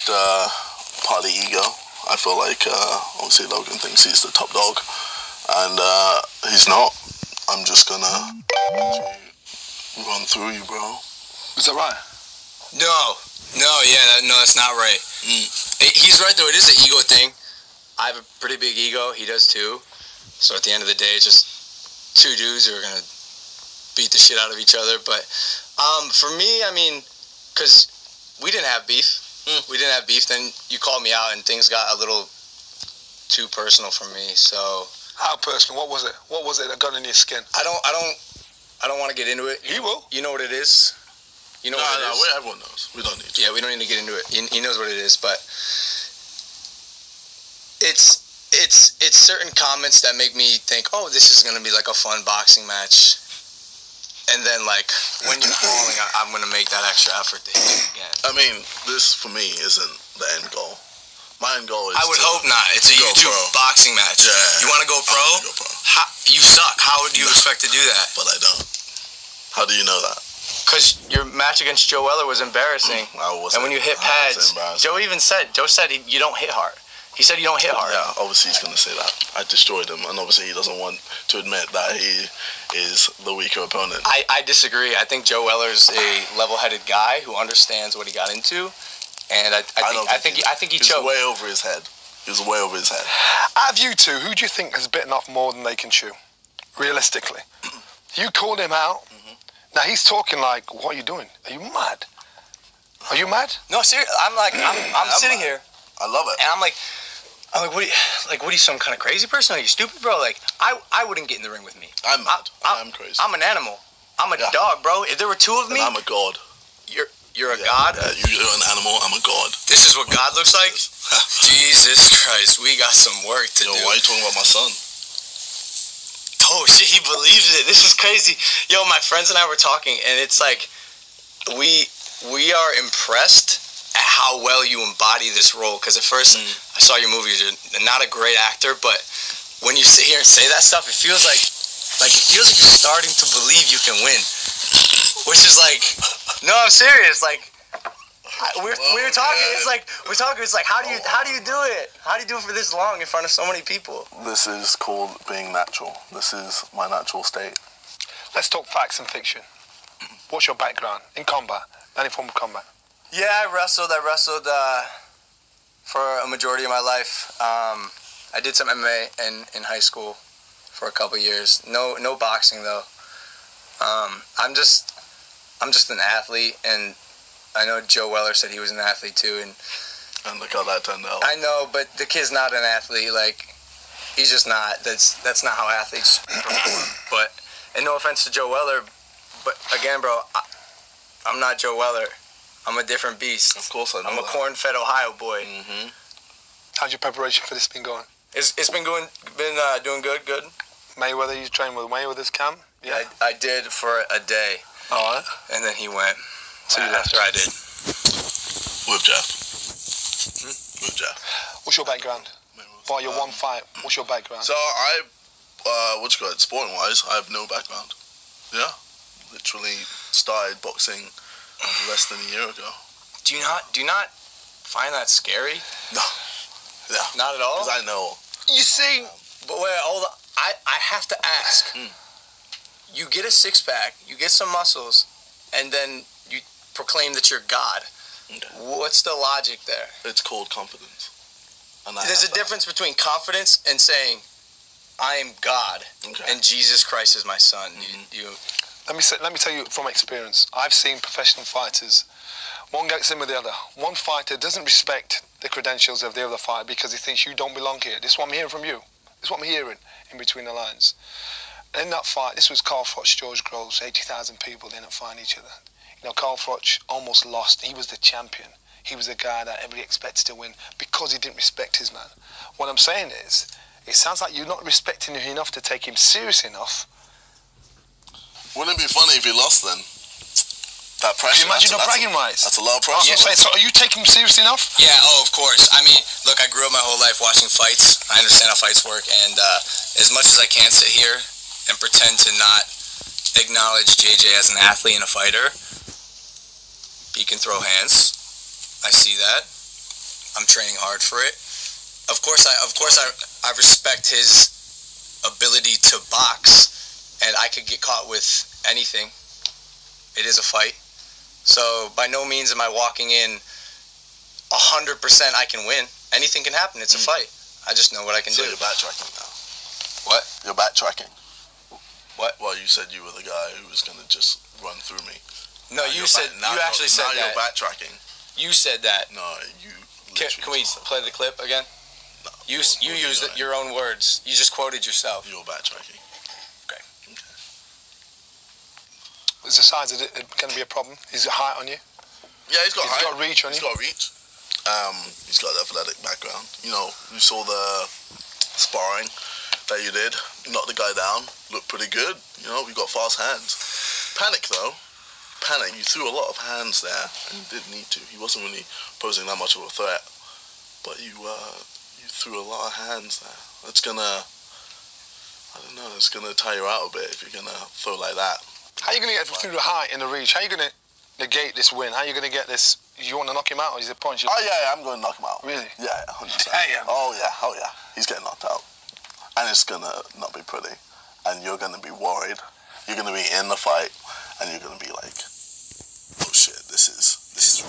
just partly ego. I feel like obviously Logan thinks he's the top dog, and he's not. I'm just gonna run through you, bro. Is that right? No, that's not right. He's right though. It is an ego thing. I have a pretty big ego. He does too. So at the end of the day, it's just two dudes who are gonna beat the shit out of each other. But for me, I mean, because we didn't have beef. We didn't have beef. Then you called me out, and things got a little too personal for me. So how personal? What was it? What was it that got in your skin? I don't want to get into it. He will. You know what it is. You know what it is. Everyone knows. We don't need to. Yeah, we don't need to get into it. He knows what it is, but it's certain comments that make me think, oh, this is gonna be like a fun boxing match. And then, like, when you're falling, I'm going to make that extra effort to hit you again. I mean, this, for me, isn't the end goal. My end goal is I would hope not. It's a YouTube boxing match. Yeah. You want to go pro? I want to go pro. You suck. How would you expect to do that? But I don't. How do you know that? Because your match against Joe Weller was embarrassing. And when you hit pads, Joe said you don't hit hard. He said you don't hit hard. Yeah, obviously he's going to say that. I destroyed him, and obviously he doesn't want to admit that he is the weaker opponent. I disagree. I think Joe Weller's a level-headed guy who understands what he got into, and I think he choked. He was way over his head. He was way over his head. Out of you two, who do you think has bitten off more than they can chew? Realistically. You called him out. Now he's talking like, what are you doing? Are you mad? Are you mad? No, seriously. I'm sitting here. I love it. And I'm like, what are you, some kind of crazy person? Are you stupid, bro? Like, I wouldn't get in the ring with me. I'm mad. I'm crazy. I'm an animal. I'm a dog, bro. If there were two of me, I'm a god. You're a god? You're an animal. I'm a god. This is what God looks like? Jesus Christ, we got some work to do. Why are you talking about my son? Oh shit, he believes it. This is crazy. Yo, my friends and I were talking, and it's like we are impressed at how well you embody this role. Because at first, I saw your movies. You're not a great actor, but when you sit here and say that stuff, it feels like you're starting to believe you can win. Which is like, no, I'm serious. Like, we were talking. It's like how do you do it? How do you do it for this long in front of so many people? This is called being natural. This is my natural state. Let's talk facts and fiction. What's your background in combat? Any form of combat? Yeah, I wrestled for a majority of my life. I did some MMA in high school for a couple years. No boxing though. I'm just an athlete, and I know Joe Weller said he was an athlete too, and look how that turned out. I know, but the kid's not an athlete. Like, he's just not. That's not how athletes perform. And no offense to Joe Weller, but again, bro, I'm not Joe Weller. I'm a different beast. Of course I know. I'm a corn-fed Ohio boy. How's your preparation for this been going? It's been doing good. Mayweather, you trained with Mayweather's camp? Yeah, I did for a day. All right. And then he went. So after I did. With Jeff. With Jeff. What's your background? Well, your one fight. What's your background? So sporting-wise, I have no background. Yeah. Literally started boxing less than a year ago. Do you not find that scary? No. Yeah. Not at all? Because I know. You see... But wait, hold on. I have to ask. You get a six-pack, you get some muscles, and then you proclaim that you're God. Okay. What's the logic there? It's called confidence. And there's a difference between confidence and saying, I am God, and Jesus Christ is my son. Let me tell you from experience. I've seen professional fighters. One gets in with the other. One fighter doesn't respect the credentials of the other fighter because he thinks you don't belong here. This is what I'm hearing from you. This is what I'm hearing in between the lines. And in that fight, this was Carl Froch, George Groves, 80,000 people didn't find each other. You know, Carl Froch almost lost. He was the champion. He was the guy that everybody expected to win because he didn't respect his man. What I'm saying is, it sounds like you're not respecting him enough to take him serious enough. Wouldn't it be funny if he lost then? That pressure. Can you imagine your bragging rights? That's a lot of pressure. Yeah. So are you taking him seriously enough? Yeah, of course. I mean, look, I grew up my whole life watching fights. I understand how fights work, and as much as I can sit here and pretend to not acknowledge JJ as an athlete and a fighter, he can throw hands. I see that. I'm training hard for it. Of course, I respect his ability to box, and I could get caught with anything. It is a fight. So by no means am I walking in 100% I can win. Anything can happen. It's a fight. I just know what I can do. So you're backtracking now. What? You're backtracking. What? Well, you said you were the guy who was going to just run through me. No, you said you actually said that. Now you're backtracking. You said that. No, you. Can we play the clip again? No. You used your own words. You just quoted yourself. You're backtracking. Okay. Is the size of it going to be a problem? Is the height on you? Yeah, he's got height. He's got reach on you. He's got reach. He's got the athletic background. You know, you saw the sparring that you did. You knocked the guy down. Looked pretty good. You know, you got fast hands. Panic though. Panic. You threw a lot of hands there, and you didn't need to. He wasn't really posing that much of a threat, but you threw a lot of hands there. It's gonna, I don't know, it's gonna tire you out a bit if you're gonna throw like that. How are you gonna get through the height and the reach? How are you gonna negate this win? How are you gonna get this? You want to knock him out, or is it punch? Oh yeah, I'm gonna knock him out. Really? Yeah, 100%. Damn. Oh yeah. He's getting knocked out, and it's gonna not be pretty, and you're gonna be worried. You're gonna be in the fight, and you're gonna be like, oh shit, this is